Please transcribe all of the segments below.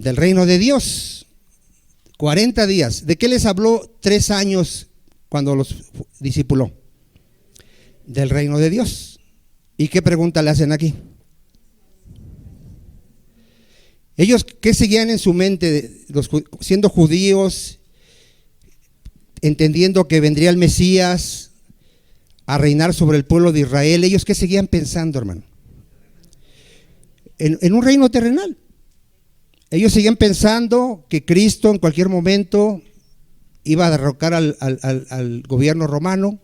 Del reino de Dios. 40 días. ¿De qué les habló 3 años cuando los discipuló? Del reino de Dios. ¿Y qué pregunta le hacen aquí? Ellos, ¿qué seguían en su mente? Siendo judíos, entendiendo que vendría el Mesías a reinar sobre el pueblo de Israel, ¿ellos qué seguían pensando, hermano? En un reino terrenal. Ellos seguían pensando que Cristo en cualquier momento iba a derrocar al gobierno romano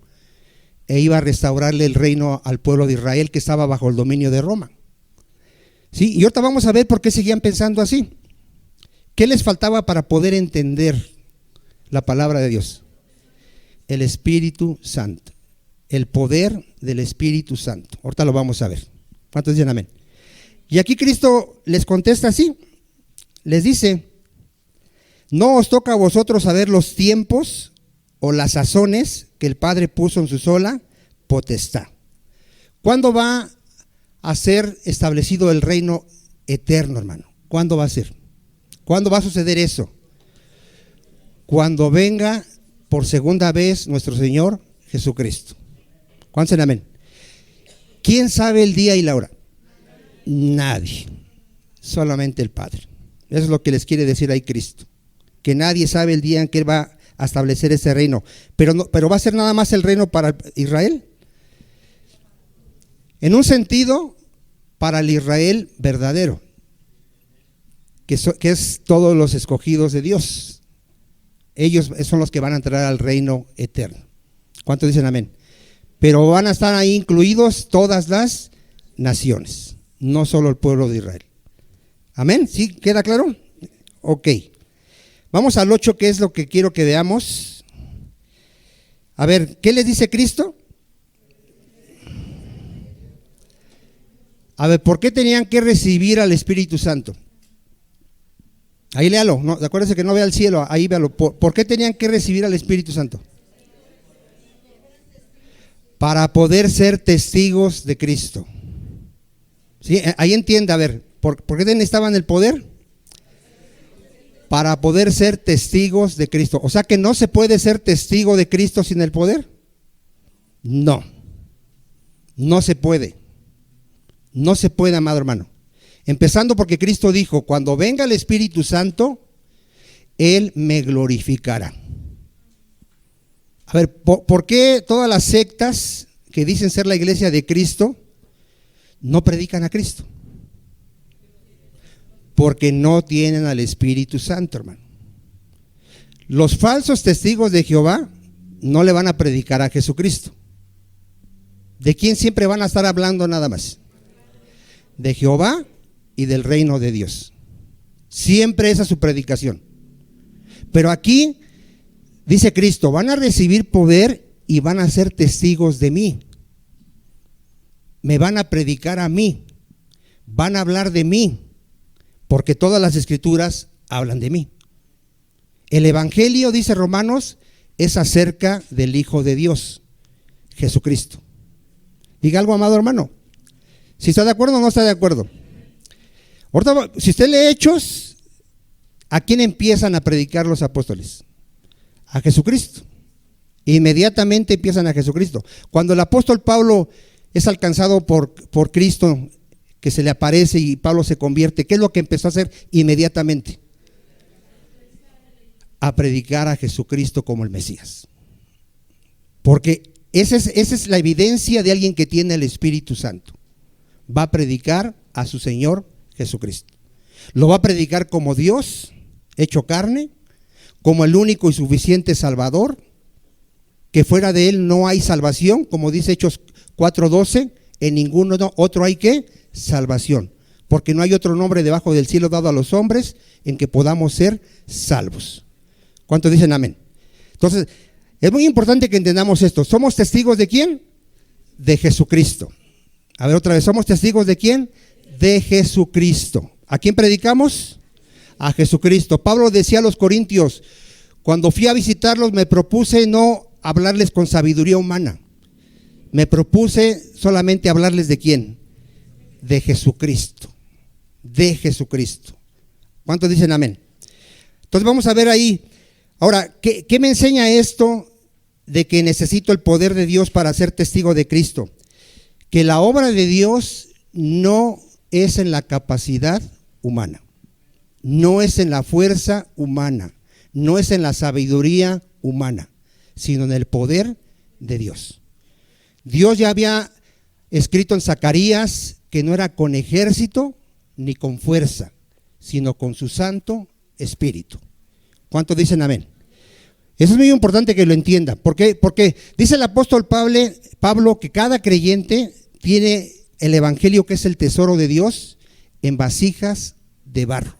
e iba a restaurarle el reino al pueblo de Israel que estaba bajo el dominio de Roma. ¿Sí? Y ahorita vamos a ver por qué seguían pensando así. ¿Qué les faltaba para poder entender la palabra de Dios? El Espíritu Santo, el poder del Espíritu Santo. Ahorita lo vamos a ver. ¿Cuántos dicen amén? Y aquí Cristo les contesta así. Les dice: no os toca a vosotros saber los tiempos o las sazones que el Padre puso en su sola potestad. ¿Cuándo va a ser establecido el reino eterno, hermano? ¿Cuándo va a ser? ¿Cuándo va a suceder eso? Cuando venga por segunda vez nuestro Señor Jesucristo. ¿Cuántos dicen amén? ¿Quién sabe el día y la hora? Nadie. Solamente el Padre. Eso es lo que les quiere decir ahí Cristo. Que nadie sabe el día en que Él va a establecer ese reino. Pero va a ser nada más el reino para Israel. En un sentido, para el Israel verdadero, que es todos los escogidos de Dios. Ellos son los que van a entrar al reino eterno. ¿Cuántos dicen amén? Pero van a estar ahí incluidos todas las naciones, no solo el pueblo de Israel. ¿Amén? ¿Sí? ¿Queda claro? Ok. Vamos al 8, que es lo que quiero que veamos. A ver, ¿qué les dice Cristo? A ver, ¿por qué tenían que recibir al Espíritu Santo? Ahí léalo, no, acuérdense que no vea el cielo, ahí véalo. ¿Por qué tenían que recibir al Espíritu Santo? Para poder ser testigos de Cristo. ¿Sí? Ahí entiende, a ver, ¿por qué necesitaban el poder? Para poder ser testigos de Cristo. O sea que no se puede ser testigo de Cristo sin el poder. No, no se puede. No se puede, amado hermano. Empezando porque Cristo dijo: cuando venga el Espíritu Santo, Él me glorificará. A ver, ¿por qué todas las sectas que dicen ser la iglesia de Cristo no predican a Cristo? Porque no tienen al Espíritu Santo, hermano. Los falsos testigos de Jehová no le van a predicar a Jesucristo. ¿De quién siempre van a estar hablando nada más? De Jehová y del reino de Dios. Siempre esa es su predicación. Pero aquí dice Cristo: van a recibir poder y van a ser testigos de mí. Me van a predicar a mí. Van a hablar de mí. Porque todas las escrituras hablan de mí. El evangelio, dice Romanos, es acerca del Hijo de Dios, Jesucristo. Diga algo, amado hermano. Si está de acuerdo o no está de acuerdo. Ahorita, si usted lee Hechos, ¿a quién empiezan a predicar los apóstoles? A Jesucristo. Inmediatamente empiezan a Jesucristo. Cuando el apóstol Pablo es alcanzado por Cristo, que se le aparece y Pablo se convierte, ¿qué es lo que empezó a hacer inmediatamente? A predicar a Jesucristo como el Mesías. Porque esa es la evidencia de alguien que tiene el Espíritu Santo. Va a predicar a su Señor Jesucristo. Lo va a predicar como Dios hecho carne, como el único y suficiente Salvador, que fuera de Él no hay salvación, como dice Hechos 4:12, en ningún otro hay ¿qué? Salvación, porque no hay otro nombre debajo del cielo dado a los hombres en que podamos ser salvos. ¿Cuántos dicen amén? Entonces, es muy importante que entendamos esto. ¿Somos testigos de quién? De Jesucristo. A ver otra vez, ¿somos testigos de quién? De Jesucristo. ¿A quién predicamos? A Jesucristo. Pablo decía a los corintios: cuando fui a visitarlos me propuse no hablarles con sabiduría humana. Me propuse solamente hablarles de quién? De Jesucristo. De Jesucristo. ¿Cuántos dicen amén? Entonces vamos a ver ahí. Ahora, ¿qué me enseña esto de que necesito el poder de Dios para ser testigo de Cristo? Que la obra de Dios no es en la capacidad humana, no es en la fuerza humana, no es en la sabiduría humana, sino en el poder de Dios. Dios ya había escrito en Zacarías que no era con ejército ni con fuerza, sino con su Santo Espíritu. ¿Cuántos dicen amén? Eso es muy importante que lo entienda. ¿Por qué? Porque dice el apóstol Pablo que cada creyente tiene el evangelio, que es el tesoro de Dios, en vasijas de barro.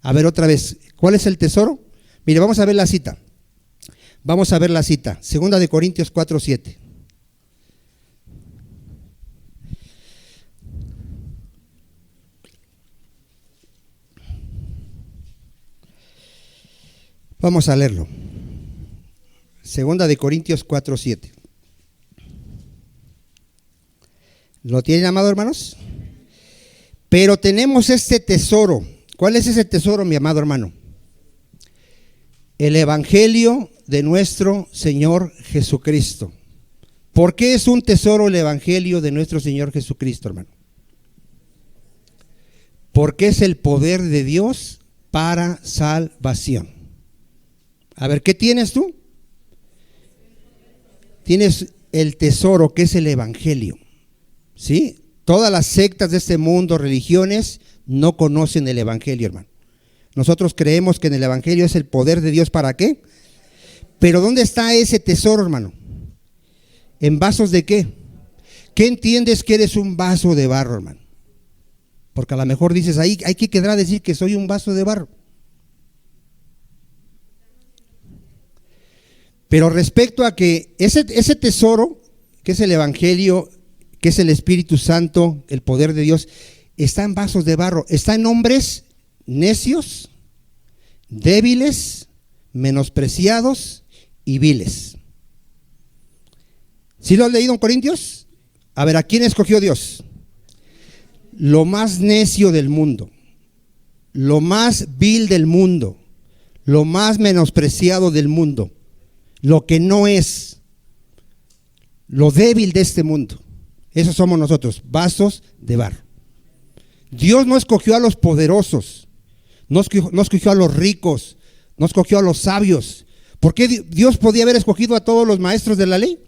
A ver otra vez, ¿cuál es el tesoro? Mire, vamos a ver la cita. Vamos a ver la cita. 2 de Corintios 4:7. Vamos a leerlo. 2 de Corintios 4:7. ¿Lo tienen, amado hermanos? Pero tenemos este tesoro. ¿Cuál es ese tesoro, mi amado hermano? El evangelio de nuestro Señor Jesucristo. ¿Por qué es un tesoro el evangelio de nuestro Señor Jesucristo, hermano? Porque es el poder de Dios para salvación. A ver, ¿qué tienes tú? Tienes el tesoro, que es el evangelio. ¿Sí? Todas las sectas de este mundo, religiones, no conocen el evangelio, hermano. Nosotros creemos que en el evangelio es el poder de Dios. ¿Para qué? Pero ¿dónde está ese tesoro, hermano? ¿En vasos de qué? ¿Qué entiendes que eres un vaso de barro, hermano? Porque a lo mejor dices, ahí hay que quedar a decir que soy un vaso de barro. Pero respecto a que ese tesoro, que es el evangelio, que es el Espíritu Santo, el poder de Dios, está en vasos de barro, está en hombres necios, débiles, menospreciados y viles. ¿Sí lo has leído en Corintios? A ver, ¿a quién escogió Dios? Lo más necio del mundo, lo más vil del mundo, lo más menospreciado del mundo, lo que no es, lo débil de este mundo. Esos somos nosotros, vasos de barro. Dios no escogió a los poderosos, no escogió a los ricos, no escogió a los sabios. ¿Por qué Dios podía haber escogido a todos los maestros de la ley?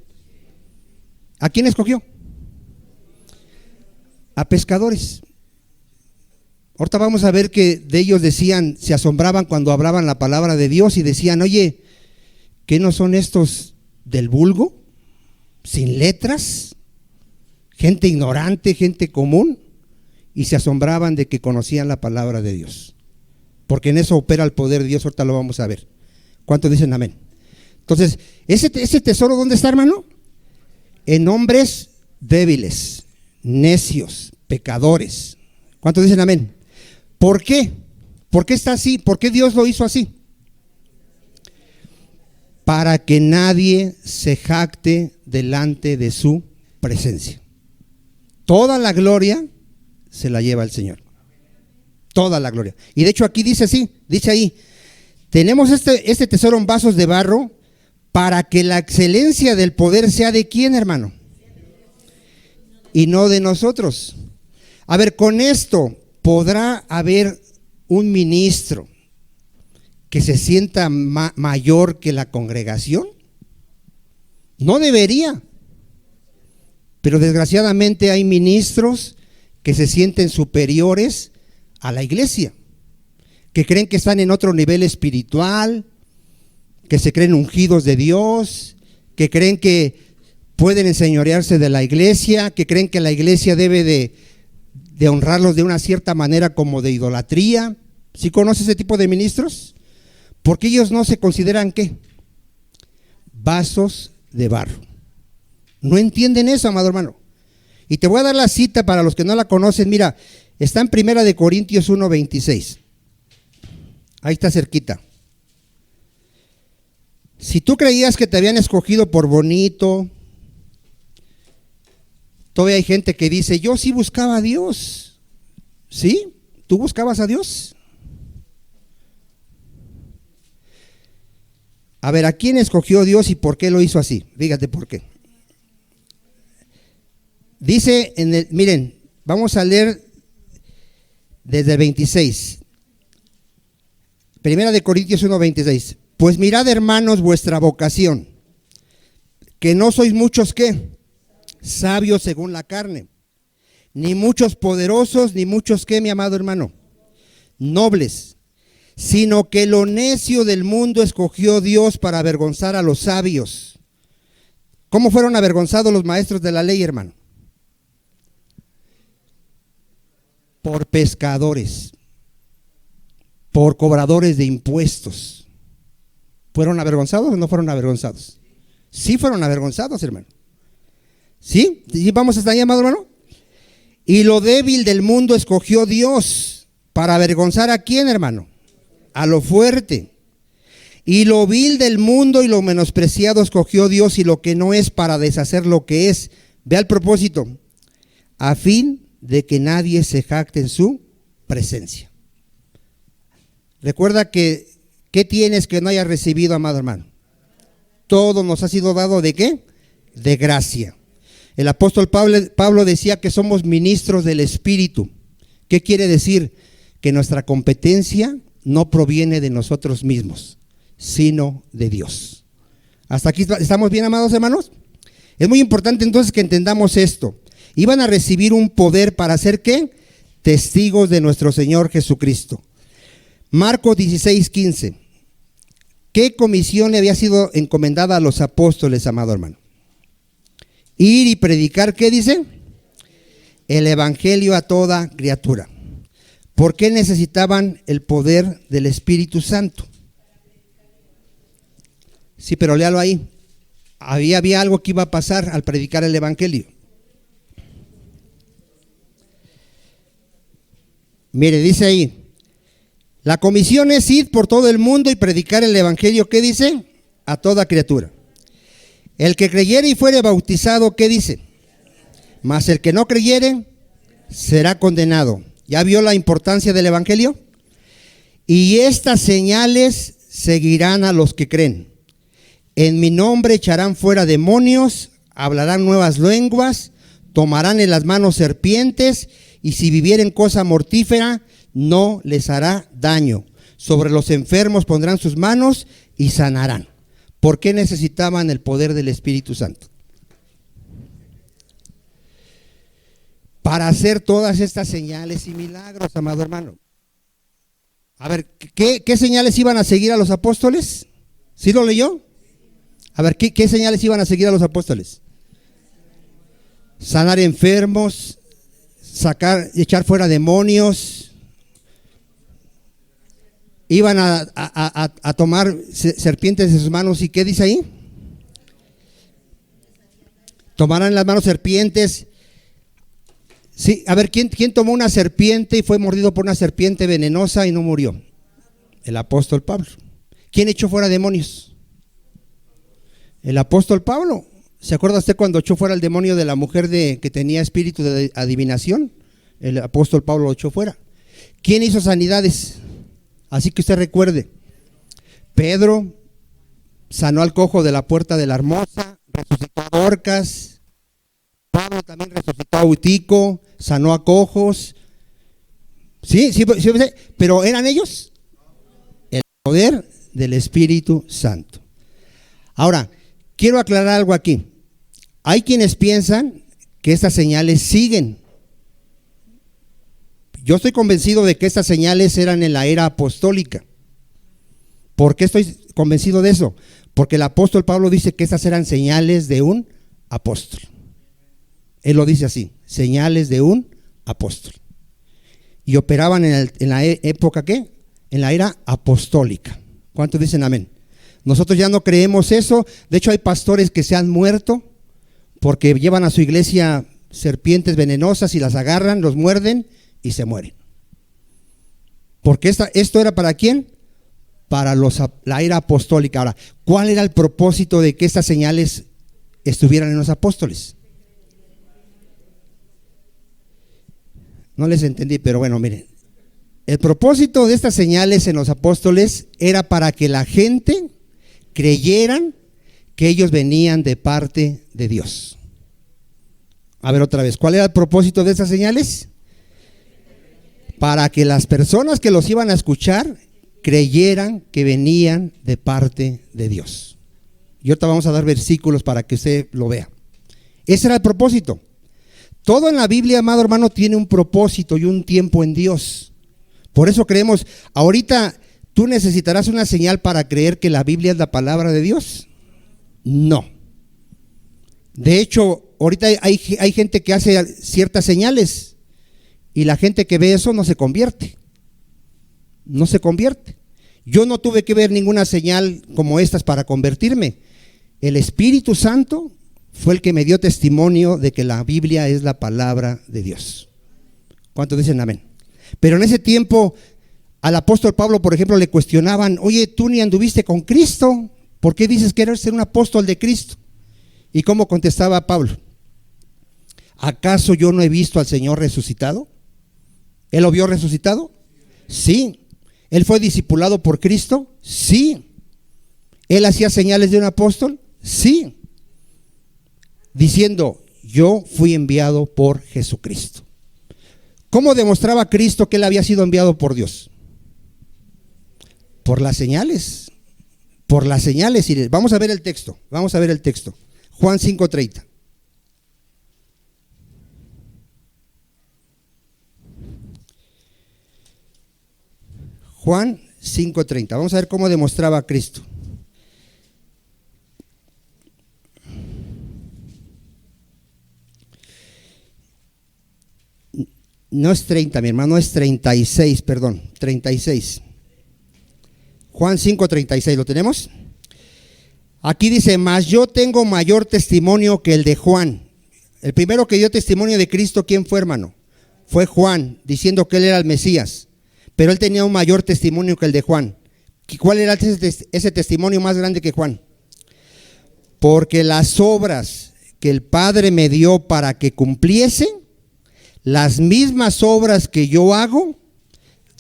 ¿A quién escogió? A pescadores. Ahorita vamos a ver que de ellos decían, se asombraban cuando hablaban la palabra de Dios y decían, oye, ¿qué no son estos del vulgo? ¿Sin letras? Gente ignorante, gente común. Y se asombraban de que conocían la palabra de Dios. Porque en eso opera el poder de Dios, ahorita lo vamos a ver. ¿Cuántos dicen amén? Entonces, ese tesoro, ¿dónde está, hermano? En hombres débiles, necios, pecadores. ¿Cuántos dicen amén? ¿Por qué? ¿Por qué está así? ¿Por qué Dios lo hizo así? Para que nadie se jacte delante de su presencia. Toda la gloria se la lleva el Señor. Toda la gloria. Y de hecho aquí dice así, dice ahí, tenemos este tesoro en vasos de barro para que la excelencia del poder sea de ¿quién, hermano? Y no de nosotros. A ver, con esto podrá haber un ministro que se sienta mayor que la congregación. No debería. Pero desgraciadamente hay ministros que se sienten superiores a la iglesia, que creen que están en otro nivel espiritual, que se creen ungidos de Dios, que creen que pueden enseñorearse de la iglesia, que creen que la iglesia debe de honrarlos de una cierta manera como de idolatría. ¿Sí conoce ese tipo de ministros? Porque ellos no se consideran ¿qué? Vasos de barro. No entienden eso, amado hermano. Y te voy a dar la cita para los que no la conocen. Mira, está en 1 de Corintios 1:26. Ahí está cerquita. Si tú creías que te habían escogido por bonito, todavía hay gente que dice, yo sí buscaba a Dios. ¿Sí? ¿Tú buscabas a Dios? A ver, ¿a quién escogió Dios y por qué lo hizo así? Fíjate por qué. Dice, miren, vamos a leer desde el 26. Primera de Corintios 1:26. Pues mirad, hermanos, vuestra vocación, que no sois muchos, ¿qué? Sabios según la carne, ni muchos poderosos, ni muchos, ¿qué, mi amado hermano? Nobles, sino que lo necio del mundo escogió Dios para avergonzar a los sabios. ¿Cómo fueron avergonzados los maestros de la ley, hermano? Por pescadores, por cobradores de impuestos. ¿Fueron avergonzados o no fueron avergonzados? Sí fueron avergonzados, hermano. ¿Sí? ¿Sí vamos hasta ahí, amado hermano? Y lo débil del mundo escogió Dios para avergonzar ¿a quién, hermano? A lo fuerte. Y lo vil del mundo y lo menospreciado escogió Dios y lo que no es para deshacer lo que es. Ve al propósito, a fin de que nadie se jacte en su presencia. Recuerda que, ¿qué tienes que no hayas recibido, amado hermano? Todo nos ha sido dado ¿de qué? De gracia. El apóstol Pablo decía que somos ministros del Espíritu. ¿Qué quiere decir? Que nuestra competencia no proviene de nosotros mismos, sino de Dios. ¿Hasta aquí estamos bien, amados hermanos? Es muy importante entonces que entendamos esto. Iban a recibir un poder para hacer ¿qué? Testigos de nuestro Señor Jesucristo. Marcos 16:15. ¿Qué comisión le había sido encomendada a los apóstoles, amado hermano? Ir y predicar, ¿qué dice? El evangelio a toda criatura. ¿Por qué necesitaban el poder del Espíritu Santo? Sí, pero léalo ahí. Había algo que iba a pasar al predicar el evangelio. Mire, dice ahí, la comisión es ir por todo el mundo y predicar el evangelio, ¿qué dice? A toda criatura. El que creyere y fuere bautizado, ¿qué dice? Mas el que no creyere será condenado. ¿Ya vio la importancia del evangelio? Y estas señales seguirán a los que creen. En mi nombre echarán fuera demonios, hablarán nuevas lenguas, tomarán en las manos serpientes, y si vivieren cosa mortífera, no les hará daño. Sobre los enfermos pondrán sus manos y sanarán. ¿Por qué necesitaban el poder del Espíritu Santo? Para hacer todas estas señales y milagros, amado hermano. A ver, ¿qué señales iban a seguir a los apóstoles? ¿Sí lo leyó? A ver, ¿qué señales iban a seguir a los apóstoles? Sanar enfermos, echar fuera demonios. Iban a tomar serpientes de sus manos. ¿Y qué dice ahí? Tomarán en las manos serpientes. Sí, a ver, ¿quién tomó una serpiente y fue mordido por una serpiente venenosa y no murió? El apóstol Pablo. ¿Quién echó fuera demonios? El apóstol Pablo. ¿Se acuerda usted cuando echó fuera el demonio de la mujer que tenía espíritu de adivinación? El apóstol Pablo lo echó fuera. ¿Quién hizo sanidades? Así que usted recuerde, Pedro sanó al cojo de la puerta de la Hermosa, resucitó a Dorcas, Pablo también resucitó a Eutico, sanó a cojos. Sí, pero ¿eran ellos? El poder del Espíritu Santo. Ahora, quiero aclarar algo aquí. Hay quienes piensan que estas señales siguen. Yo estoy convencido de que estas señales eran en la era apostólica. ¿Por qué estoy convencido de eso? Porque el apóstol Pablo dice que estas eran señales de un apóstol. Él lo dice así, señales de un apóstol. Y operaban en la época, ¿qué? En la era apostólica. ¿Cuántos dicen amén? Nosotros ya no creemos eso. De hecho, hay pastores que se han muerto porque llevan a su iglesia serpientes venenosas y las agarran, los muerden y se mueren. Porque esto era ¿para quién? Para la era apostólica. Ahora, ¿cuál era el propósito de que estas señales estuvieran en los apóstoles? No les entendí, pero bueno, miren. El propósito de estas señales en los apóstoles era para que la gente creyeran que ellos venían de parte de Dios. A ver otra vez, ¿cuál era el propósito de esas señales? Para que las personas que los iban a escuchar creyeran que venían de parte de Dios. Y ahorita vamos a dar versículos para que usted lo vea. Ese era el propósito. Todo en la Biblia, amado hermano, tiene un propósito y un tiempo en Dios. Por eso creemos, ahorita tú necesitarás una señal para creer que la Biblia es la palabra de Dios. No. De hecho, ahorita hay gente que hace ciertas señales y la gente que ve eso no se convierte. No se convierte. Yo no tuve que ver ninguna señal como estas para convertirme. El Espíritu Santo fue el que me dio testimonio de que la Biblia es la palabra de Dios. ¿Cuántos dicen amén? Pero en ese tiempo al apóstol Pablo, por ejemplo, le cuestionaban: oye, tú ni anduviste con Cristo, ¿por qué dices que eres ser un apóstol de Cristo? ¿Y cómo contestaba Pablo? ¿Acaso yo no he visto al Señor resucitado? ¿Él lo vio resucitado? Sí. ¿Él fue discipulado por Cristo? Sí. ¿Él hacía señales de un apóstol? Sí. Diciendo: yo fui enviado por Jesucristo. ¿Cómo demostraba Cristo que él había sido enviado por Dios? Por las señales. Por las señales. Y vamos a ver el texto. Vamos a ver el texto. Juan 5:30. Juan 5:30. Vamos a ver cómo demostraba Cristo. No es 30, mi hermano, es 36, perdón, 36. Juan 5:36, ¿lo tenemos? Aquí dice: mas yo tengo mayor testimonio que el de Juan. El primero que dio testimonio de Cristo, ¿quién fue, hermano? Fue Juan, diciendo que él era el Mesías. Pero él tenía un mayor testimonio que el de Juan. ¿Cuál era ese testimonio más grande que Juan? Porque las obras que el Padre me dio para que cumpliese, las mismas obras que yo hago,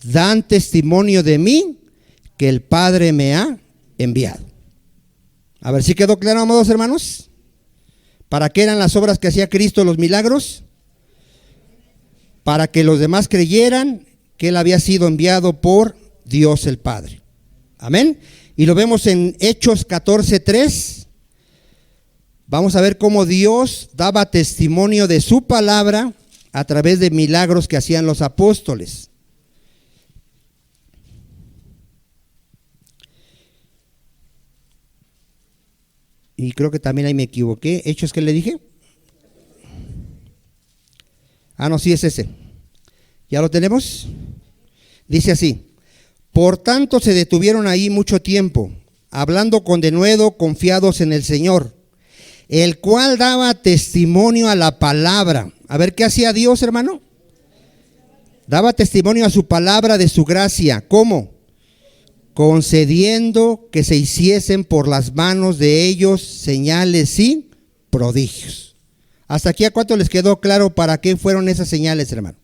dan testimonio de mí, que el Padre me ha enviado. A ver si quedó claro, amados hermanos. ¿Para qué eran las obras que hacía Cristo, los milagros? Para que los demás creyeran que él había sido enviado por Dios el Padre. Amén. Y lo vemos en Hechos 14:3. Vamos a ver cómo Dios daba testimonio de su palabra a través de milagros que hacían los apóstoles. Y creo que también ahí me equivoqué. ¿Hechos qué le dije? No, sí es ese. ¿Ya lo tenemos? Dice así: por tanto se detuvieron ahí mucho tiempo, hablando con denuedo, confiados en el Señor, el cual daba testimonio a la palabra. A ver, ¿qué hacía Dios, hermano? Daba testimonio a su palabra de su gracia. ¿Cómo? Concediendo que se hiciesen por las manos de ellos señales y prodigios. ¿Hasta aquí a cuánto les quedó claro para qué fueron esas señales, hermano?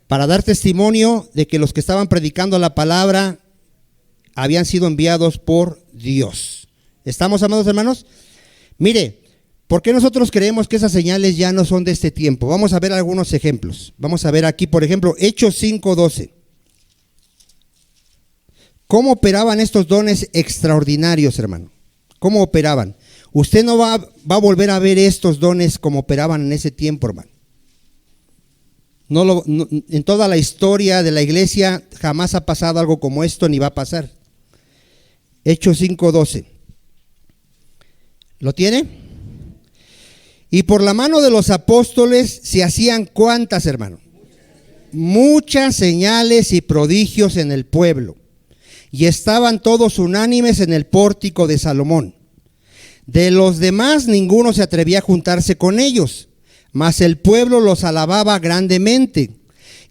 Para dar testimonio de que los que estaban predicando la palabra habían sido enviados por Dios. ¿Estamos, amados hermanos? Mire, ¿por qué nosotros creemos que esas señales ya no son de este tiempo? Vamos a ver algunos ejemplos. Vamos a ver aquí, por ejemplo, Hechos 5:12. ¿Cómo operaban estos dones extraordinarios, hermano? ¿Cómo operaban? Usted no va a volver a ver estos dones como operaban en ese tiempo, hermano. En toda la historia de la iglesia jamás ha pasado algo como esto, ni va a pasar. Hechos 5:12. ¿Lo tiene? Y por la mano de los apóstoles se hacían ¿cuántas, hermano? Muchas señales y prodigios en el pueblo. Y estaban todos unánimes en el pórtico de Salomón. De los demás ninguno se atrevía a juntarse con ellos, mas el pueblo los alababa grandemente.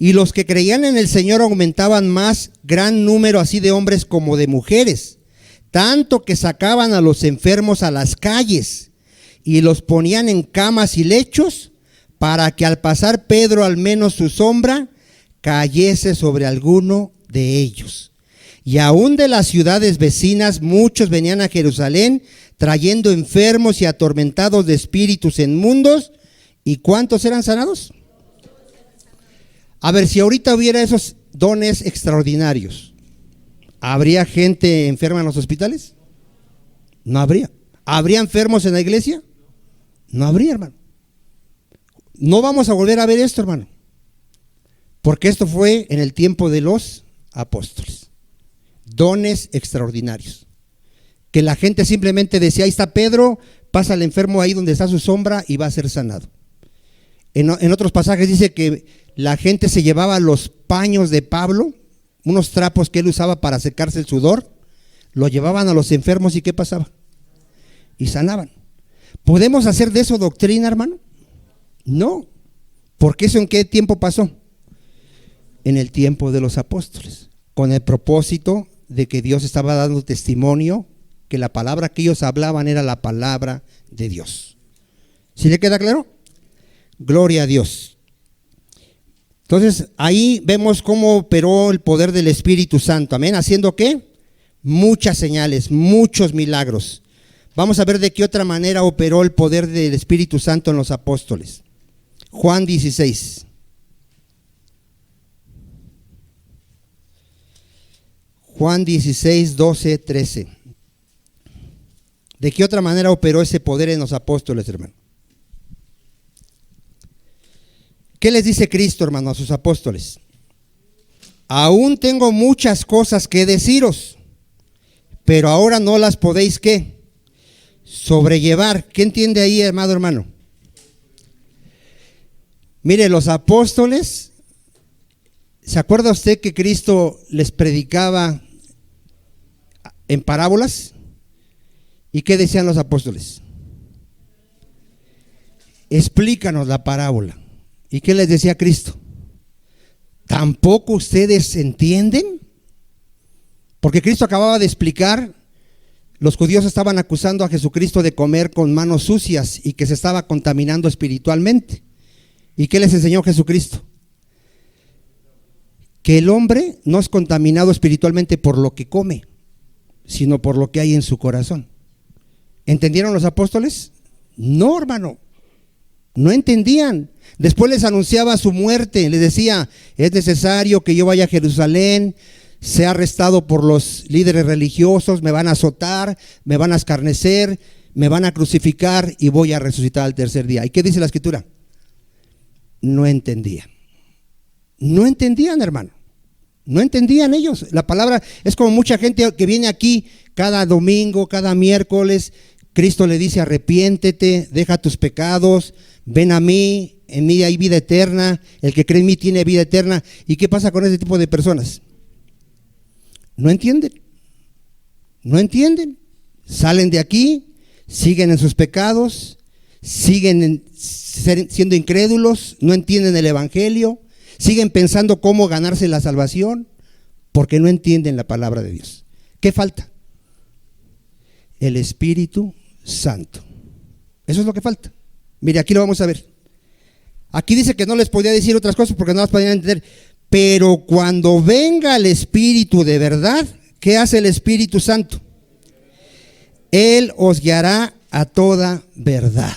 Y los que creían en el Señor aumentaban más gran número, así de hombres como de mujeres, tanto que sacaban a los enfermos a las calles y los ponían en camas y lechos, para que al pasar Pedro al menos su sombra cayese sobre alguno de ellos. Y aún de las ciudades vecinas muchos venían a Jerusalén trayendo enfermos y atormentados de espíritus inmundos. ¿Y cuántos eran sanados? A ver, si ahorita hubiera esos dones extraordinarios, ¿habría gente enferma en los hospitales? No habría. ¿Habría enfermos en la iglesia? No habría, hermano. No vamos a volver a ver esto, hermano, porque esto fue en el tiempo de los apóstoles. Dones extraordinarios, que la gente simplemente decía, ahí está Pedro, pasa al enfermo ahí donde está su sombra y va a ser sanado. En otros pasajes dice que la gente se llevaba los paños de Pablo, unos trapos que él usaba para secarse el sudor, lo llevaban a los enfermos y ¿qué pasaba? Y sanaban. ¿Podemos hacer de eso doctrina, hermano? No, porque eso ¿en qué tiempo pasó? En el tiempo de los apóstoles, con el propósito de que Dios estaba dando testimonio que la palabra que ellos hablaban era la palabra de Dios. ¿Sí le queda claro? Gloria a Dios. Entonces ahí vemos cómo operó el poder del Espíritu Santo, amén, haciendo ¿qué? Muchas señales, muchos milagros. Vamos a ver de qué otra manera operó el poder del Espíritu Santo en los apóstoles. Juan 16. Juan 16, 12, 13. ¿De qué otra manera operó ese poder en los apóstoles, hermano? ¿Qué les dice Cristo, hermano, a sus apóstoles? Aún tengo muchas cosas que deciros, pero ahora no las podéis, ¿qué? Sobrellevar. ¿Qué entiende ahí, amado hermano? Mire, los apóstoles, ¿se acuerda usted que Cristo les predicaba en parábolas? ¿Y qué decían los apóstoles? Explícanos la parábola. ¿Y qué les decía Cristo? ¿Tampoco ustedes entienden? Porque Cristo acababa de explicar, los judíos estaban acusando a Jesucristo de comer con manos sucias y que se estaba contaminando espiritualmente. ¿Y qué les enseñó Jesucristo? Que el hombre no es contaminado espiritualmente por lo que come, sino por lo que hay en su corazón. ¿Entendieron los apóstoles? No, hermano, no entendían. Después les anunciaba su muerte, les decía, es necesario que yo vaya a Jerusalén, sea arrestado por los líderes religiosos, me van a azotar, me van a escarnecer, me van a crucificar y voy a resucitar al tercer día. ¿Y qué dice la Escritura? No entendían. No entendían, hermano. No entendían ellos. La palabra es como mucha gente que viene aquí cada domingo, cada miércoles. Cristo le dice, arrepiéntete, deja tus pecados, ven a mí, en mí hay vida eterna, el que cree en mí tiene vida eterna. ¿Y qué pasa con ese tipo de personas? No entienden, no entienden, salen de aquí, siguen en sus pecados, siguen siendo incrédulos, no entienden el evangelio, siguen pensando cómo ganarse la salvación, porque no entienden la palabra de Dios. ¿Qué falta? El Espíritu Santo. Eso es lo que falta. Mire, aquí lo vamos a ver. Aquí dice que no les podía decir otras cosas porque no las podían entender. Pero cuando venga el Espíritu de verdad, ¿qué hace el Espíritu Santo? Él os guiará a toda verdad.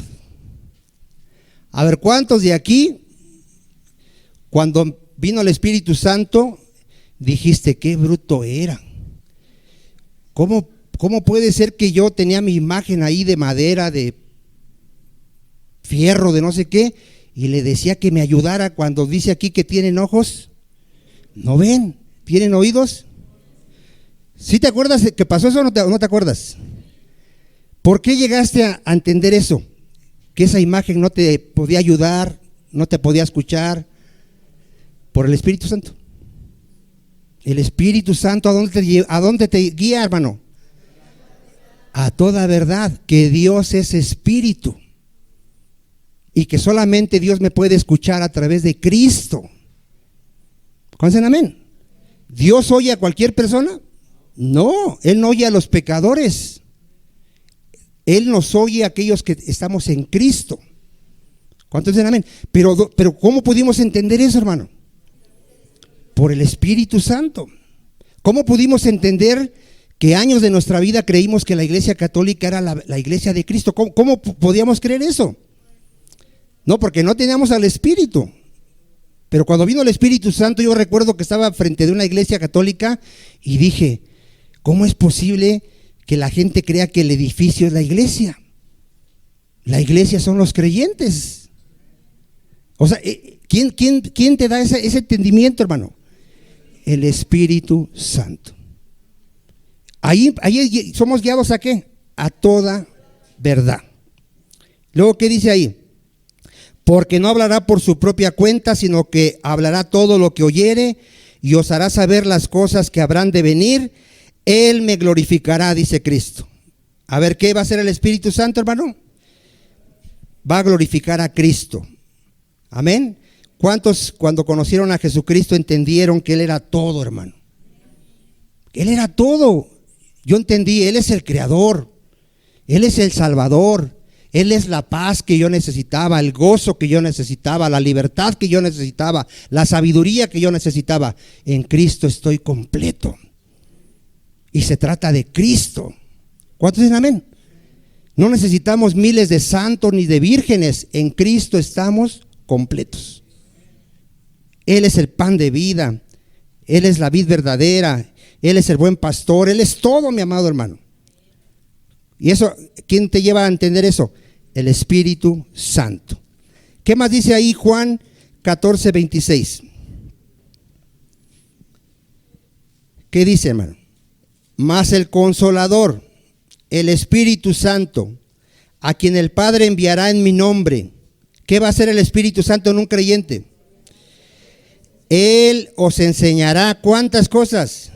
A ver, ¿cuántos de aquí, cuando vino el Espíritu Santo, dijiste, qué bruto era? ¿Cómo puede ser que yo tenía mi imagen ahí de madera, de fierro, de no sé qué, y le decía que me ayudara cuando dice aquí que tienen ojos? ¿No ven? ¿Tienen oídos? ¿Sí te acuerdas que pasó eso o no te acuerdas? ¿Por qué llegaste a entender eso? Que esa imagen no te podía ayudar, no te podía escuchar. Por el Espíritu Santo. El Espíritu Santo, ¿a dónde te guía, hermano? A toda verdad, que Dios es Espíritu y que solamente Dios me puede escuchar a través de Cristo. ¿Conocen amén? ¿Dios oye a cualquier persona? No, Él no oye a los pecadores. Él nos oye a aquellos que estamos en Cristo. ¿Cuántos dicen amén? Pero ¿cómo pudimos entender eso, hermano? Por el Espíritu Santo. ¿Cómo pudimos entender que años de nuestra vida creímos que la Iglesia Católica era la Iglesia de Cristo? ¿Cómo podíamos creer eso? No, porque no teníamos al Espíritu. Pero cuando vino el Espíritu Santo, yo recuerdo que estaba frente de una iglesia católica y dije, ¿cómo es posible que la gente crea que el edificio es la iglesia? La iglesia son los creyentes. O sea, ¿quién te da ese entendimiento, hermano? El Espíritu Santo. Ahí somos guiados ¿a qué? A toda verdad. Luego, ¿qué dice ahí? Porque no hablará por su propia cuenta, sino que hablará todo lo que oyere y os hará saber las cosas que habrán de venir. Él me glorificará, dice Cristo. A ver, ¿qué va a hacer el Espíritu Santo, hermano? Va a glorificar a Cristo. Amén. ¿Cuántos cuando conocieron a Jesucristo entendieron que Él era todo, hermano? Él era todo. Yo entendí, Él es el Creador, Él es el Salvador, Él es la paz que yo necesitaba, el gozo que yo necesitaba, la libertad que yo necesitaba, la sabiduría que yo necesitaba. En Cristo estoy completo. Y se trata de Cristo. ¿Cuántos dicen amén? No necesitamos miles de santos ni de vírgenes. En Cristo estamos completos. Él es el pan de vida. Él es la vid verdadera. Él es el buen pastor. Él es todo, mi amado hermano. Y eso, ¿quién te lleva a entender eso? El Espíritu Santo. ¿Qué más dice ahí Juan 14:26? ¿Qué dice, hermano? Mas el Consolador, el Espíritu Santo, a quien el Padre enviará en mi nombre. ¿Qué va a hacer el Espíritu Santo en un creyente? Él os enseñará ¿cuántas cosas?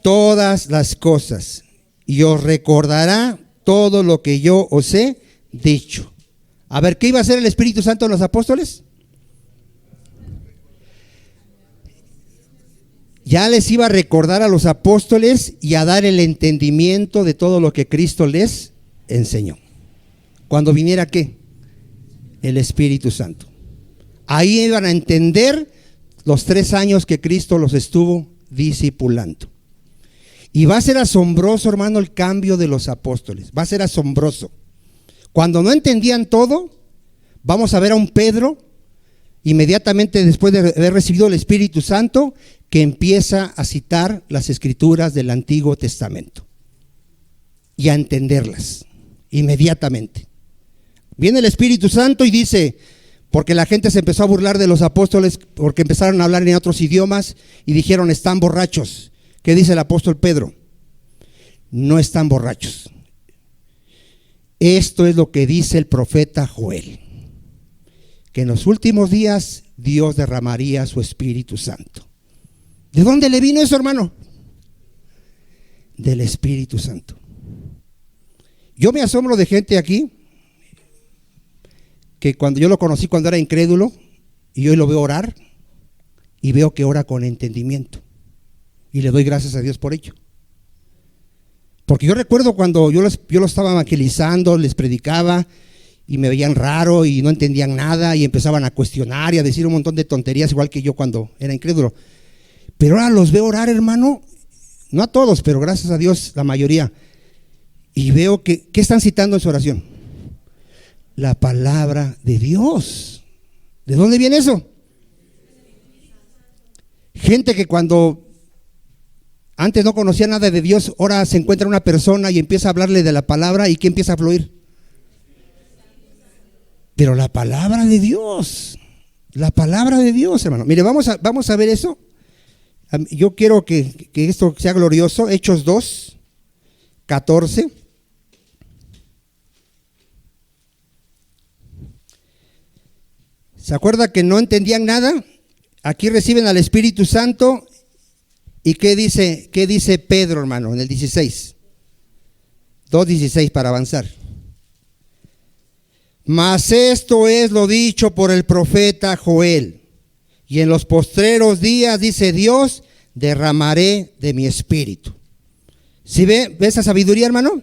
Todas las cosas. Y os recordará todo lo que yo os he dicho. A ver, ¿qué iba a hacer el Espíritu Santo en los apóstoles? Ya les iba a recordar a los apóstoles y a dar el entendimiento de todo lo que Cristo les enseñó. Cuando viniera ¿qué? El Espíritu Santo. Ahí iban a entender los 3 años que Cristo los estuvo discipulando. Y va a ser asombroso, hermano, el cambio de los apóstoles. Va a ser asombroso. Cuando no entendían todo, vamos a ver a un Pedro, inmediatamente después de haber recibido el Espíritu Santo, que empieza a citar las escrituras del Antiguo Testamento y a entenderlas inmediatamente. Viene el Espíritu Santo y dice, porque la gente se empezó a burlar de los apóstoles porque empezaron a hablar en otros idiomas y dijeron, están borrachos. ¿Qué dice el apóstol Pedro? No están borrachos. Esto es lo que dice el profeta Joel, que en los últimos días Dios derramaría su Espíritu Santo. ¿De dónde le vino eso, hermano? Del Espíritu Santo. Yo me asombro de gente aquí que cuando yo lo conocí cuando era incrédulo y hoy lo veo orar y veo que ora con entendimiento y le doy gracias a Dios por ello. Porque yo recuerdo cuando yo lo estaba evangelizando, les predicaba y me veían raro y no entendían nada y empezaban a cuestionar y a decir un montón de tonterías igual que yo cuando era incrédulo. Pero ahora los veo orar, hermano, no a todos, pero gracias a Dios la mayoría. Y veo que, ¿qué están citando en su oración? La palabra de Dios. ¿De dónde viene eso? Gente que cuando antes no conocía nada de Dios, ahora se encuentra una persona y empieza a hablarle de la palabra y ¿qué empieza a fluir? Pero la palabra de Dios, hermano. Mire, vamos a ver eso. Yo quiero que esto sea glorioso. Hechos 2:14. ¿Se acuerda que no entendían nada? Aquí reciben al Espíritu Santo. ¿Y qué dice Pedro, hermano, en el 16? 2:16 para avanzar. Mas esto es lo dicho por el profeta Joel. Y en los postreros días, dice Dios, derramaré de mi espíritu. ¿Sí ve esa sabiduría, hermano?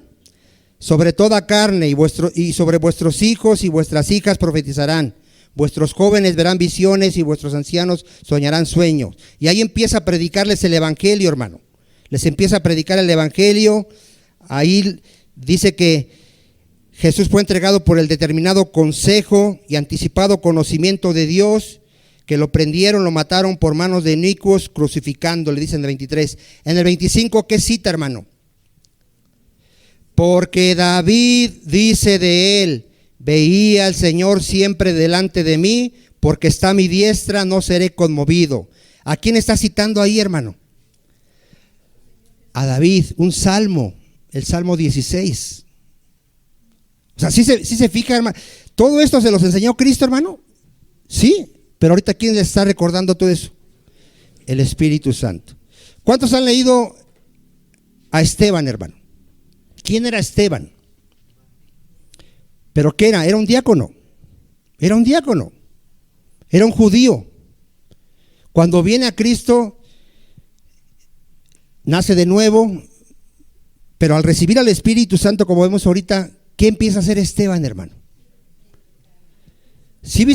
Sobre toda carne y sobre vuestros hijos y vuestras hijas profetizarán, vuestros jóvenes verán visiones y vuestros ancianos soñarán sueños. Y ahí empieza a predicarles el evangelio, hermano. Les empieza a predicar el evangelio. Ahí dice que Jesús fue entregado por el determinado consejo y anticipado conocimiento de Dios, que lo prendieron, lo mataron por manos de inicuos, crucificando, le dicen en el 23. En el 25, ¿qué cita, hermano? Porque David dice de él: veía al Señor siempre delante de mí, porque está a mi diestra, no seré conmovido. ¿A quién está citando ahí, hermano? A David, un salmo, el Salmo 16. O sea, ¿sí se fija, hermano? ¿Todo esto se los enseñó Cristo, hermano? Sí, pero ahorita ¿quién les está recordando todo eso? El Espíritu Santo. ¿Cuántos han leído a Esteban, hermano? ¿Quién era Esteban? ¿Pero qué era? Era un diácono. Era un diácono. Era un judío. Cuando viene a Cristo, nace de nuevo, pero al recibir al Espíritu Santo, como vemos ahorita, ¿qué empieza a hacer Esteban, hermano? ¿Sí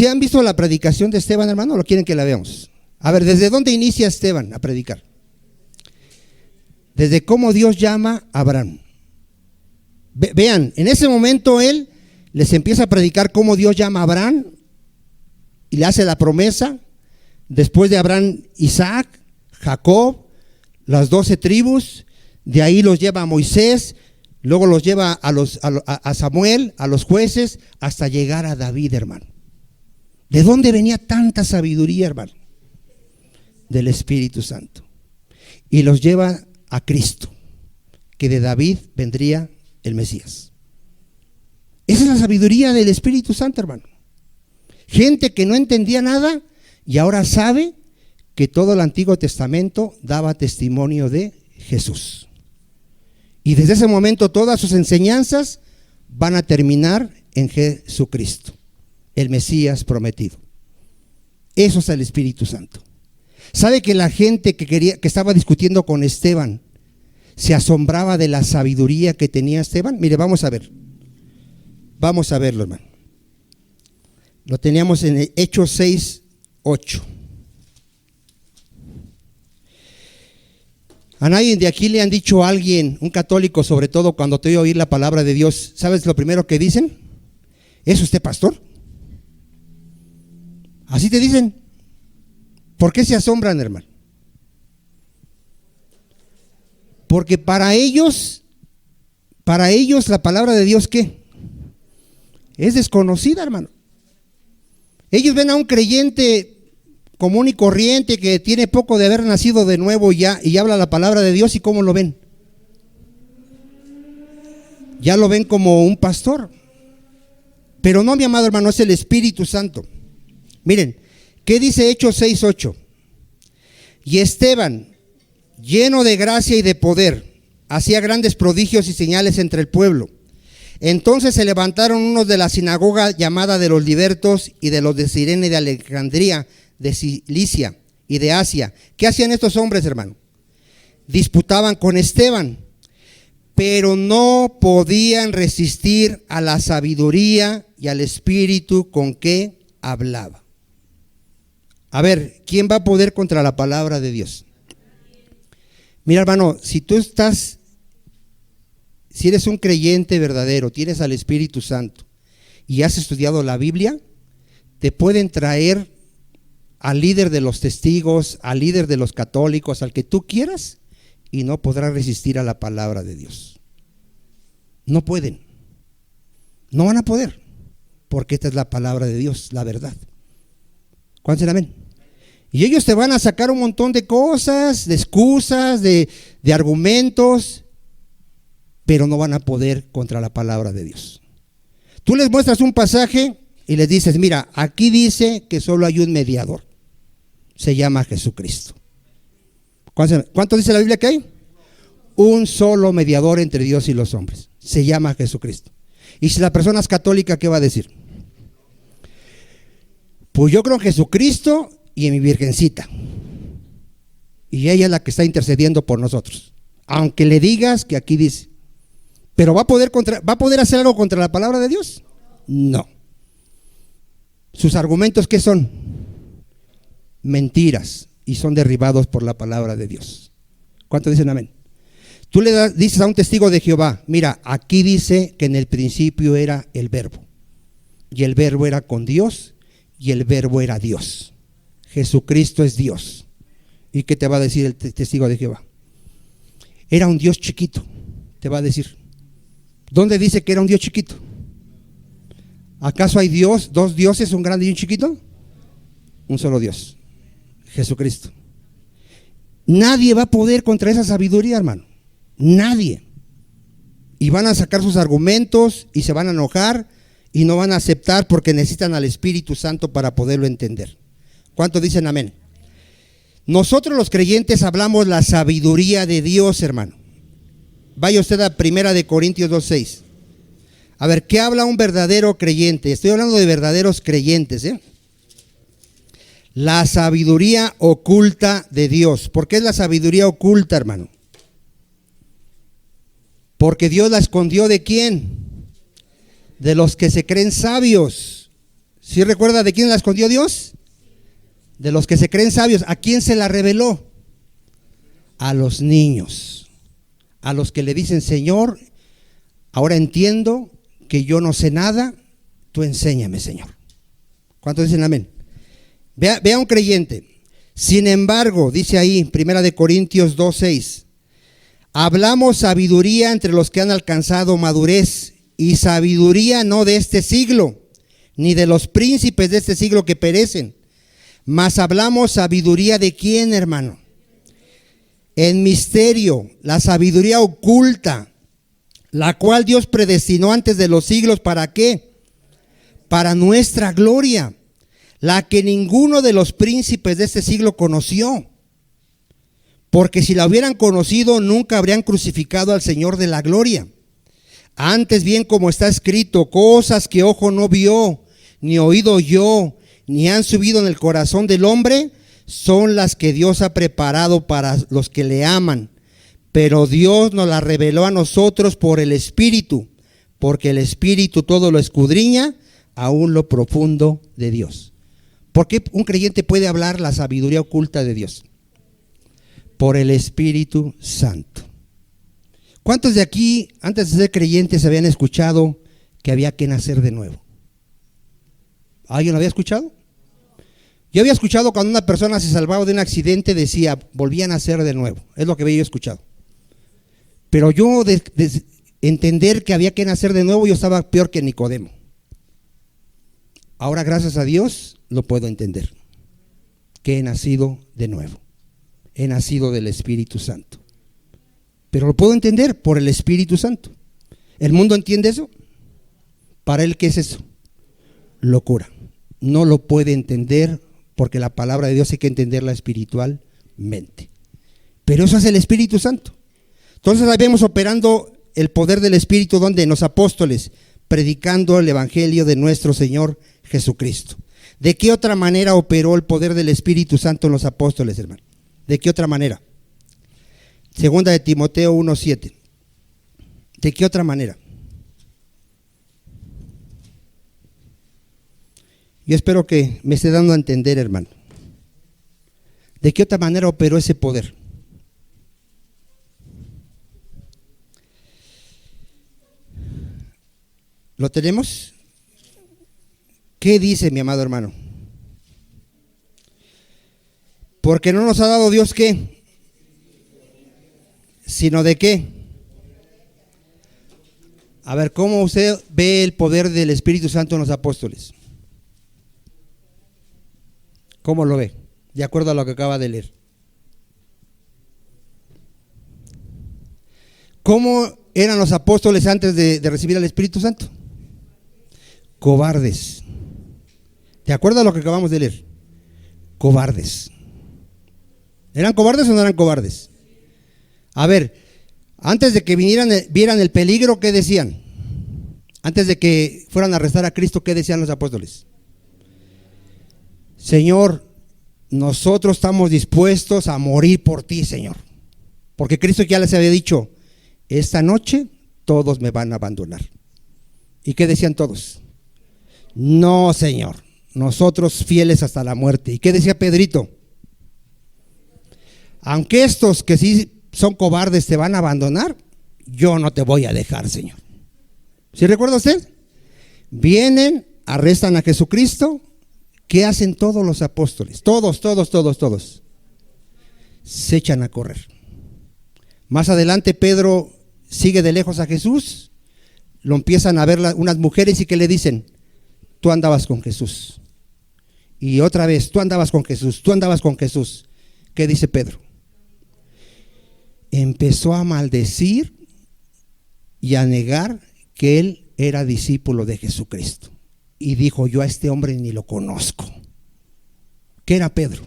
han visto la predicación de Esteban, hermano? ¿O lo quieren que la veamos? A ver, ¿desde dónde inicia Esteban a predicar? Desde cómo Dios llama a Abraham. Vean, en ese momento él les empieza a predicar cómo Dios llama a Abraham y le hace la promesa. Después de Abraham, Isaac, Jacob, las 12 tribus. De ahí los lleva a Moisés. Luego los lleva a Samuel, a los jueces, hasta llegar a David, hermano. ¿De dónde venía tanta sabiduría, hermano? Del Espíritu Santo. Y los lleva a Cristo, que de David vendría el Mesías. Esa es la sabiduría del Espíritu Santo, hermano. Gente que no entendía nada y ahora sabe que todo el Antiguo Testamento daba testimonio de Jesús. Y desde ese momento todas sus enseñanzas van a terminar en Jesucristo, el Mesías prometido. Eso es el Espíritu Santo. ¿Sabe que la gente que estaba discutiendo con Esteban se asombraba de la sabiduría que tenía Esteban? Mire, vamos a ver. Vamos a verlo, hermano. Lo teníamos en Hechos 6, 8. A nadie de aquí le han dicho a alguien, un católico sobre todo, cuando te oye oír la palabra de Dios, ¿sabes lo primero que dicen? ¿Es usted pastor? Así te dicen. ¿Por qué se asombran, hermano? Porque para ellos la palabra de Dios, ¿qué? Es desconocida, hermano. Ellos ven a un creyente común y corriente que tiene poco de haber nacido de nuevo y habla la palabra de Dios, ¿y cómo lo ven? Ya lo ven como un pastor. Pero no, mi amado hermano, es el Espíritu Santo. Miren, ¿qué dice Hechos 6:8? Y Esteban, lleno de gracia y de poder, hacía grandes prodigios y señales entre el pueblo. Entonces se levantaron unos de la sinagoga llamada de los libertos y de los de Cirene, de Alejandría, de Cilicia y de Asia. ¿Qué hacían estos hombres, hermano? Disputaban con Esteban, pero no podían resistir a la sabiduría y al espíritu con que hablaba. A ver, ¿quién va a poder contra la palabra de Dios? Mira, hermano, si eres un creyente verdadero, tienes al Espíritu Santo y has estudiado la Biblia, te pueden traer al líder de los testigos, al líder de los católicos, al que tú quieras, y no podrás resistir a la palabra de Dios. No pueden. No van a poder, porque esta es la palabra de Dios, la verdad. ¿Cuántos dicen amén? Y ellos te van a sacar un montón de cosas, de excusas, de argumentos, pero no van a poder contra la palabra de Dios. Tú les muestras un pasaje y les dices, mira, aquí dice que solo hay un mediador, se llama Jesucristo. ¿Cuánto dice la Biblia que hay? Un solo mediador entre Dios y los hombres, se llama Jesucristo. Y si la persona es católica, ¿qué va a decir? Pues yo creo en Jesucristo y en mi virgencita, y ella es la que está intercediendo por nosotros, aunque le digas que aquí dice. Pero ¿va a poder hacer algo contra la palabra de Dios? No. ¿Sus argumentos qué son? Mentiras, y son derribados por la palabra de Dios. ¿Cuántos dicen amén? Tú dices a un testigo de Jehová, mira, aquí dice que en el principio era el verbo, y el verbo era con Dios, y el verbo era Dios. Jesucristo es Dios. ¿Y qué te va a decir el testigo de Jehová? Era un Dios chiquito, te va a decir. ¿Dónde dice que era un Dios chiquito? ¿Acaso hay dos dioses, un grande y un chiquito? Un solo Dios, Jesucristo. Nadie va a poder contra esa sabiduría, hermano. Nadie. Y van a sacar sus argumentos y se van a enojar y no van a aceptar porque necesitan al Espíritu Santo para poderlo entender. ¿Cuántos dicen amén? Nosotros los creyentes hablamos la sabiduría de Dios, hermano. Vaya usted a 1 Corintios 2:6. A ver, ¿qué habla un verdadero creyente? Estoy hablando de verdaderos creyentes, ¿eh? La sabiduría oculta de Dios. ¿Por qué es la sabiduría oculta, hermano? Porque Dios la escondió ¿de quién? De los que se creen sabios. ¿Sí recuerda de quién la escondió Dios? De los que se creen sabios. ¿A quién se la reveló? A los niños. A los que le dicen, Señor, ahora entiendo que yo no sé nada, tú enséñame, Señor. ¿Cuántos dicen amén? Vea un creyente. Sin embargo, dice ahí, 1 Corintios 2:6, hablamos sabiduría entre los que han alcanzado madurez, y sabiduría no de este siglo, ni de los príncipes de este siglo que perecen, mas hablamos sabiduría de quién, hermano. En misterio, la sabiduría oculta, la cual Dios predestinó antes de los siglos, ¿para qué? Para nuestra gloria, la que ninguno de los príncipes de este siglo conoció. Porque si la hubieran conocido, nunca habrían crucificado al Señor de la gloria. Antes bien, como está escrito, cosas que ojo no vio, ni oído oyó, ni han subido en el corazón del hombre, son las que Dios ha preparado para los que le aman. Pero Dios nos la reveló a nosotros por el Espíritu, porque el Espíritu todo lo escudriña, aún lo profundo de Dios. ¿Por qué un creyente puede hablar la sabiduría oculta de Dios? Por el Espíritu Santo. ¿Cuántos de aquí, antes de ser creyentes, habían escuchado que había que nacer de nuevo? ¿Alguien lo había escuchado? Yo había escuchado cuando una persona se salvaba de un accidente, decía, volví a nacer de nuevo. Es lo que había yo escuchado. Pero yo, de entender que había que nacer de nuevo, yo estaba peor que Nicodemo. Ahora, gracias a Dios, lo puedo entender. Que he nacido de nuevo. He nacido del Espíritu Santo. Pero lo puedo entender por el Espíritu Santo. ¿El mundo entiende eso? Para él, ¿qué es eso? Locura. No lo puede entender porque la palabra de Dios hay que entenderla espiritualmente. Pero eso es el Espíritu Santo. Entonces ahí vemos operando el poder del Espíritu, donde en los apóstoles, predicando el Evangelio de nuestro Señor Jesucristo. ¿De qué otra manera operó el poder del Espíritu Santo en los apóstoles, hermano? ¿De qué otra manera? Segunda de Timoteo 1:7. ¿De qué otra manera? Yo espero que me esté dando a entender, hermano. ¿De qué otra manera operó ese poder? ¿Lo tenemos? ¿Qué dice, mi amado hermano? Porque no nos ha dado Dios ¿qué? Sino de qué. A ver, ¿cómo usted ve el poder del Espíritu Santo en los apóstoles? ¿Cómo lo ve? De acuerdo a lo que acaba de leer. ¿Cómo eran los apóstoles antes de recibir al Espíritu Santo? Cobardes. ¿De acuerdo a lo que acabamos de leer? Cobardes. ¿Eran cobardes o no eran cobardes? A ver, antes de que vieran el peligro, ¿qué decían? Antes de que fueran a arrestar a Cristo, ¿qué decían los apóstoles? Señor, nosotros estamos dispuestos a morir por ti, Señor. Porque Cristo ya les había dicho, esta noche todos me van a abandonar. ¿Y qué decían todos? No, Señor, nosotros fieles hasta la muerte. ¿Y qué decía Pedrito? Aunque estos que sí son cobardes te van a abandonar, yo no te voy a dejar, Señor. ¿Sí recuerda usted? Vienen, arrestan a Jesucristo. ¿Qué hacen todos los apóstoles? Todos. Se echan a correr. Más adelante Pedro sigue de lejos a Jesús. Lo empiezan a ver unas mujeres y que le dicen: tú andabas con Jesús. Y otra vez, tú andabas con Jesús. ¿Qué dice Pedro? Empezó a maldecir y a negar que él era discípulo de Jesucristo. Y dijo: yo a este hombre ni lo conozco. ¿Qué era Pedro?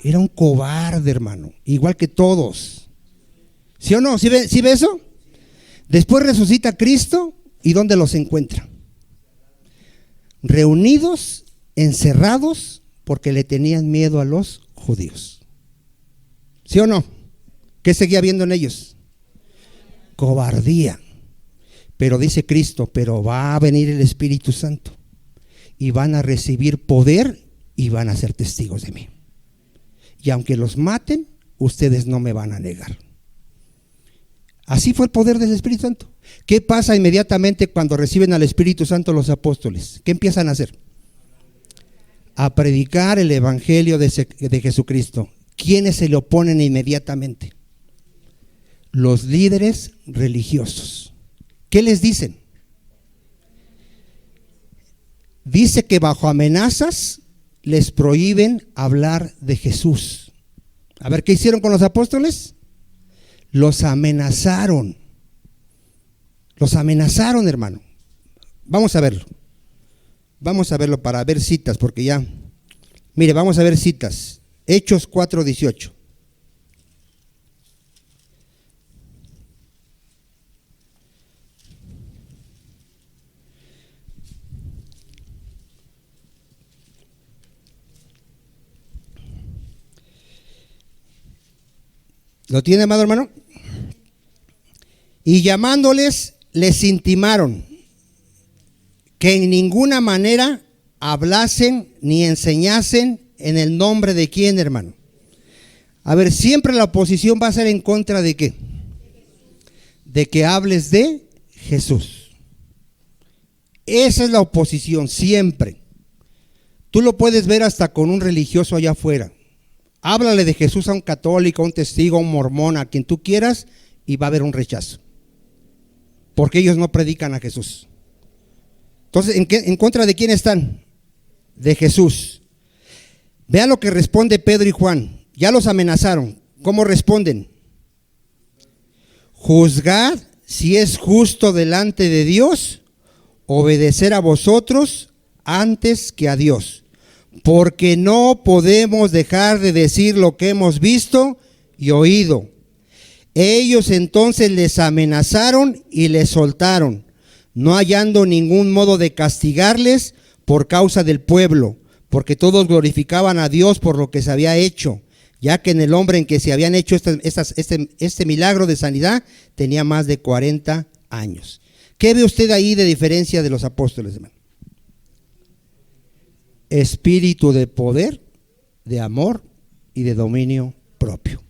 Era un cobarde, hermano, igual que todos. ¿Sí o no? ¿Sí ve eso? Después resucita Cristo, ¿y dónde los encuentra? Reunidos, encerrados, porque le tenían miedo a los judíos. ¿Sí o no? ¿Qué seguía viendo en ellos? Cobardía. Pero dice Cristo: pero va a venir el Espíritu Santo y van a recibir poder y van a ser testigos de mí. Y aunque los maten, ustedes no me van a negar. Así fue el poder del Espíritu Santo. ¿Qué pasa inmediatamente cuando reciben al Espíritu Santo los apóstoles? ¿Qué empiezan a hacer? A predicar el Evangelio de Jesucristo. ¿Quiénes se le oponen inmediatamente? Los líderes religiosos. ¿Qué les dicen? Dice que bajo amenazas les prohíben hablar de Jesús. A ver, ¿qué hicieron con los apóstoles? Los amenazaron. Los amenazaron, hermano. Vamos a verlo. Vamos a verlo para ver citas, porque ya, mire, vamos a ver citas. Hechos 4:18. ¿Lo tiene, amado hermano? Y llamándoles, les intimaron que en ninguna manera hablasen ni enseñasen en el nombre de quién, hermano. A ver, siempre la oposición va a ser en contra de qué. De que hables de Jesús. Esa es la oposición, siempre. Tú lo puedes ver hasta con un religioso allá afuera. Háblale de Jesús a un católico, a un testigo, a un mormón, a quien tú quieras, y va a haber un rechazo. Porque ellos no predican a Jesús. Entonces, ¿en contra de quién están? De Jesús. Vean lo que responde Pedro y Juan. Ya los amenazaron. ¿Cómo responden? Juzgad si es justo delante de Dios obedecer a vosotros antes que a Dios. Porque no podemos dejar de decir lo que hemos visto y oído. Ellos entonces les amenazaron y les soltaron, no hallando ningún modo de castigarles por causa del pueblo, porque todos glorificaban a Dios por lo que se había hecho, ya que en el hombre en que se habían hecho este milagro de sanidad tenía más de 40 años. ¿Qué ve usted ahí de diferencia de los apóstoles, hermano? Espíritu de poder, de amor y de dominio propio.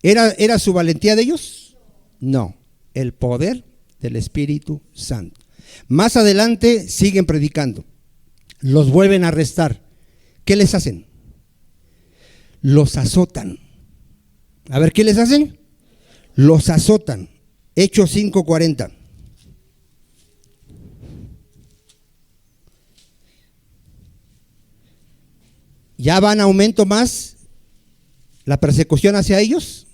¿Era su valentía de ellos? No, el poder del Espíritu Santo. Más adelante siguen predicando, los vuelven a arrestar. ¿Qué les hacen? Los azotan. A ver, ¿qué les hacen? Los azotan. Hechos 5:40. ¿Ya va en aumento más la persecución hacia ellos?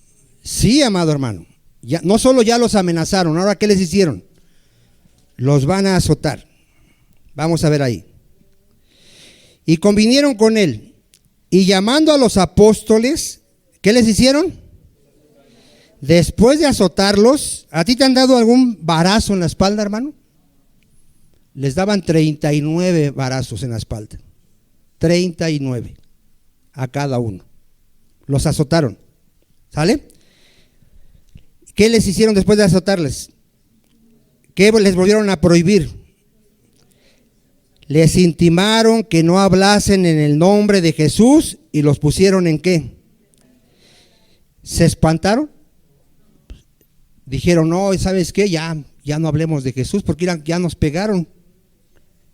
Sí, amado hermano. Ya, no solo ya los amenazaron, ahora ¿qué les hicieron? Los van a azotar. Vamos a ver ahí. Y convinieron con él, y llamando a los apóstoles, ¿qué les hicieron? Después de azotarlos, ¿a ti te han dado algún varazo en la espalda, hermano? Les daban 39 varazos en la espalda. 39 a cada uno. Los azotaron. ¿Sale? ¿Qué les hicieron después de azotarles? ¿Qué les volvieron a prohibir? Les intimaron que no hablasen en el nombre de Jesús y los pusieron ¿en qué? ¿Se espantaron? Dijeron, no, ¿sabes qué? Ya no hablemos de Jesús porque ya nos pegaron.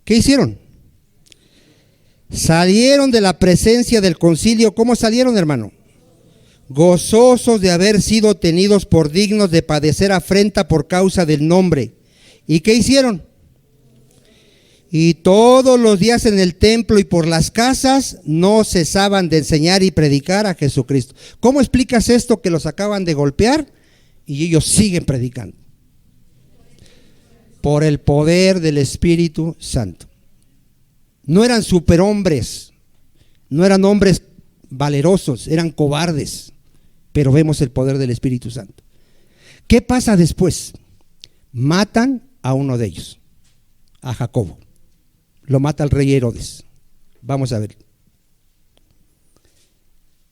¿Qué hicieron? Salieron de la presencia del concilio. ¿Cómo salieron, hermano? Gozosos de haber sido tenidos por dignos de padecer afrenta por causa del nombre. ¿Y qué hicieron? Y todos los días en el templo y por las casas no cesaban de enseñar y predicar a Jesucristo. ¿Cómo explicas esto que los acaban de golpear y ellos siguen predicando? Por el poder del Espíritu Santo. No eran superhombres, no eran hombres valerosos, eran cobardes, pero vemos el poder del Espíritu Santo. ¿Qué pasa después? Matan a uno de ellos, a Jacobo. Lo mata el rey Herodes. Vamos a ver.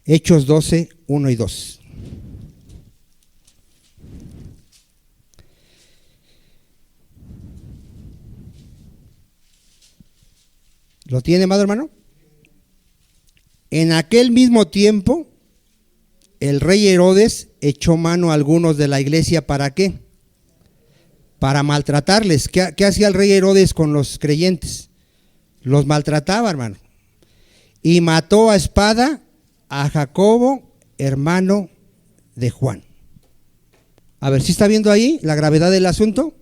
Hechos 12, 1 y 2. ¿Lo tiene, amado hermano? En aquel mismo tiempo, el rey Herodes echó mano a algunos de la iglesia. ¿Para qué? Para maltratarles. ¿Qué hacía el rey Herodes con los creyentes? Los maltrataba, hermano. Y mató a espada a Jacobo, hermano de Juan. A ver, ¿sí está viendo ahí la gravedad del asunto?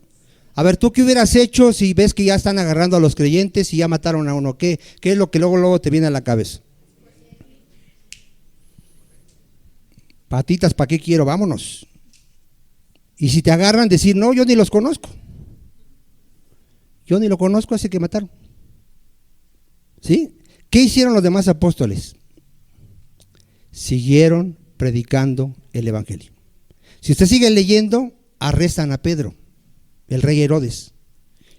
A ver, ¿tú qué hubieras hecho si ves que ya están agarrando a los creyentes y ya mataron a uno? ¿Qué es lo que luego te viene a la cabeza? Patitas, ¿para qué quiero? Vámonos. Y si te agarran, decir, no, yo ni los conozco. Yo ni lo conozco, así que mataron. ¿Sí? ¿Qué hicieron los demás apóstoles? Siguieron predicando el evangelio. Si usted sigue leyendo, arrestan a Pedro, el rey Herodes,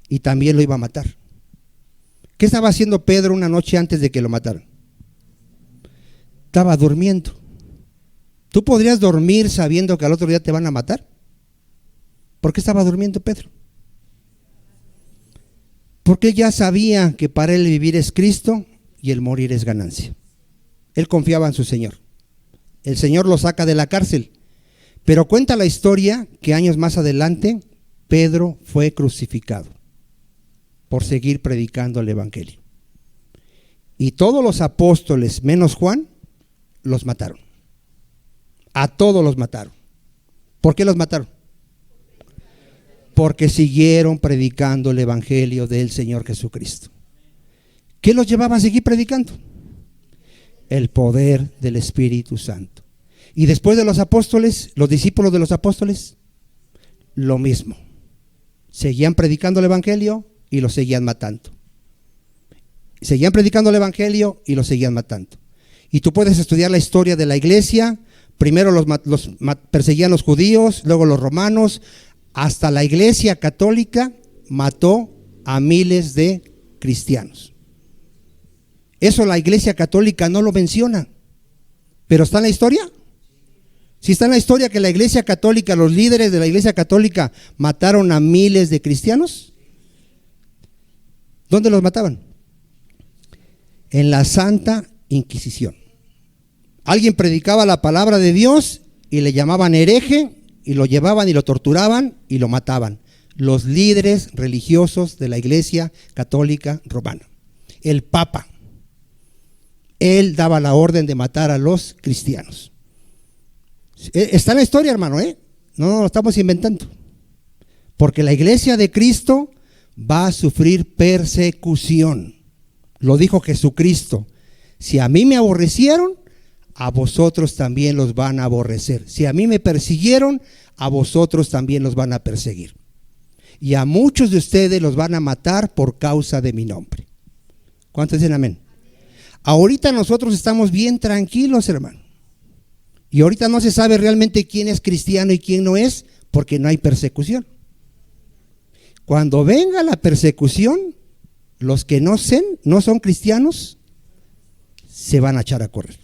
y también lo iba a matar. ¿Qué estaba haciendo Pedro una noche antes de que lo mataran? Estaba durmiendo. ¿Tú podrías dormir sabiendo que al otro día te van a matar? ¿Por qué estaba durmiendo Pedro? Porque él ya sabía que para él vivir es Cristo y el morir es ganancia. Él confiaba en su Señor. El Señor lo saca de la cárcel. Pero cuenta la historia que años más adelante Pedro fue crucificado por seguir predicando el evangelio. Y todos los apóstoles, menos Juan, los mataron. A todos los mataron. ¿Por qué los mataron? Porque siguieron predicando el evangelio del Señor Jesucristo. ¿Qué los llevaba a seguir predicando? El poder del Espíritu Santo. Y después de los apóstoles, los discípulos de los apóstoles, lo mismo. Seguían predicando el evangelio y los seguían matando. Seguían predicando el evangelio y los seguían matando. Y tú puedes estudiar la historia de la iglesia. Primero los perseguían los judíos, luego los romanos, hasta la iglesia católica mató a miles de cristianos. Eso la iglesia católica no lo menciona, pero ¿está en la historia? Si está en la historia que la iglesia católica, los líderes de la iglesia católica mataron a miles de cristianos. ¿Dónde los mataban? En la Santa Inquisición. Alguien predicaba la palabra de Dios y le llamaban hereje y lo llevaban y lo torturaban y lo mataban. Los líderes religiosos de la iglesia católica romana. El Papa, él daba la orden de matar a los cristianos. Está en la historia, hermano, no lo estamos inventando. Porque la iglesia de Cristo va a sufrir persecución. Lo dijo Jesucristo. Si a mí me aborrecieron, a vosotros también los van a aborrecer. Si a mí me persiguieron, a vosotros también los van a perseguir. Y a muchos de ustedes los van a matar por causa de mi nombre. ¿Cuántos dicen amén? Ahorita nosotros estamos bien tranquilos, hermano. Y ahorita no se sabe realmente quién es cristiano y quién no es, porque no hay persecución. Cuando venga la persecución, los que no son cristianos, se van a echar a correr.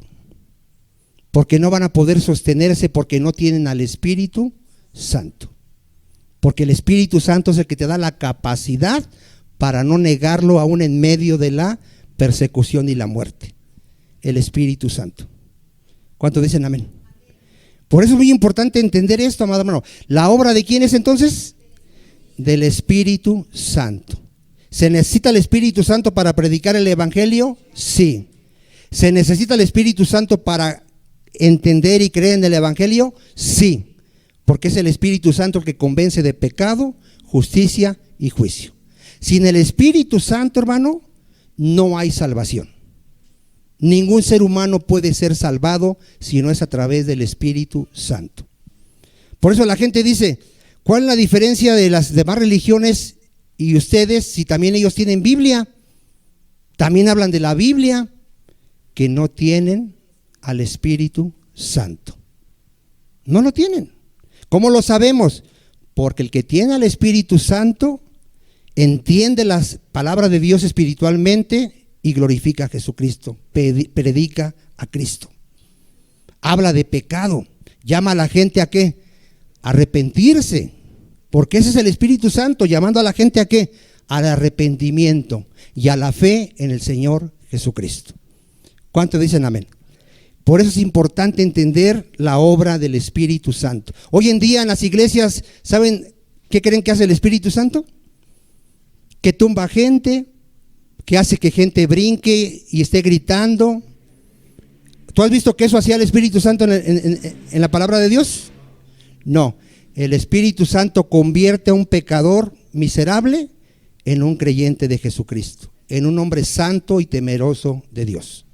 Porque no van a poder sostenerse, porque no tienen al Espíritu Santo. Porque el Espíritu Santo es el que te da la capacidad para no negarlo aún en medio de la persecución y la muerte. El Espíritu Santo. ¿Cuántos dicen amén? Por eso es muy importante entender esto, amado hermano. ¿La obra de quién es entonces? Del Espíritu Santo. ¿Se necesita el Espíritu Santo para predicar el Evangelio? Sí. ¿Se necesita el Espíritu Santo para entender y creer en el Evangelio? Sí. Porque es el Espíritu Santo el que convence de pecado, justicia y juicio. Sin el Espíritu Santo, hermano, no hay salvación. Ningún ser humano puede ser salvado si no es a través del Espíritu Santo. Por eso la gente dice, ¿cuál es la diferencia de las demás religiones y ustedes si también ellos tienen Biblia? También hablan de la Biblia, que no tienen al Espíritu Santo. No lo tienen. ¿Cómo lo sabemos? Porque el que tiene al Espíritu Santo entiende las palabras de Dios espiritualmente y glorifica a Jesucristo, predica a Cristo. Habla de pecado, llama a la gente a ¿qué? Arrepentirse, porque ese es el Espíritu Santo, llamando a la gente a ¿qué? Al arrepentimiento y a la fe en el Señor Jesucristo. ¿Cuántos dicen amén? Por eso es importante entender la obra del Espíritu Santo. Hoy en día en las iglesias, ¿saben qué creen que hace el Espíritu Santo? Que tumba gente, que hace que gente brinque y esté gritando. ¿Tú has visto que eso hacía el Espíritu Santo en la palabra de Dios? No, el Espíritu Santo convierte a un pecador miserable en un creyente de Jesucristo, en un hombre santo y temeroso de Dios.